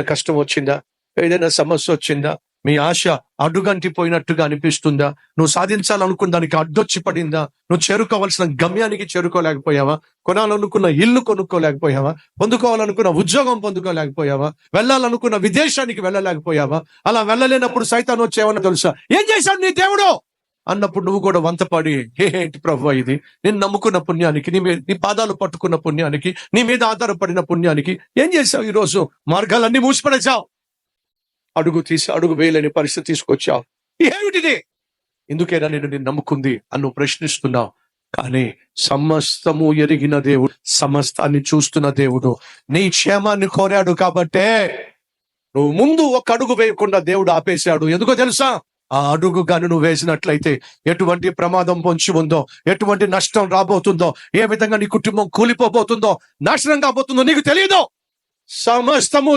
కష్టం వచ్చిందా? ఏదైనా సమస్య వచ్చిందా? మీ ఆశ అడుగంటిపోయినట్టుగా అనిపిస్తుందా? నువ్వు సాధించాలనుకున్న దానికి అడ్డొచ్చి పడిందా? నువ్వు చేరుకోవాల్సిన గమ్యానికి చేరుకోలేకపోయావా? కొనాలనుకున్న ఇల్లు కొనుక్కోలేకపోయావా? పొందుకోవాలనుకున్న ఉద్యోగం పొందుకోలేకపోయావా? వెళ్ళాలనుకున్న విదేశానికి వెళ్ళలేకపోయావా? అలా వెళ్ళలేనప్పుడు సైతాను వచ్చేవన్నా తెలుసా? ఏం చేశాడు నీ దేవుడు అన్నప్పుడు నువ్వు కూడా వంతపడి, ఏంటి ప్రభువా ఇది? నేను నమ్ముకున్న పుణ్యానికి, నీ పాదాలు పట్టుకున్న పుణ్యానికి, నీ మీద ఆధారపడిన పుణ్యానికి ఏం చేశావు? ఈరోజు మార్గాలన్నీ మూసిపడేశావు. అడుగు తీసి అడుగు వేయలేని పరిస్థితి తీసుకొచ్చావు. ఏమిటిది? ఎందుకైనా నేను నమ్ముకుంది అని నువ్వు ప్రశ్నిస్తున్నావు. కానీ సమస్తము ఎరిగిన దేవుడు, సమస్తాన్ని చూస్తున్న దేవుడు నీ క్షేమాన్ని కోరాడు కాబట్టే నువ్వు ముందు ఒక అడుగు వేయకుండా దేవుడు ఆపేశాడు. ఎందుకో తెలుసా? ఆ అడుగు గాని నువ్వు వేసినట్లయితే ఎటువంటి ప్రమాదం పొంచి ఉందో, ఎటువంటి నష్టం రాబోతుందో, ఏ విధంగా నీ కుటుంబం కూలిపోబోతుందో, నాశనం కాబోతుందో నీకు తెలియదు. సమస్తము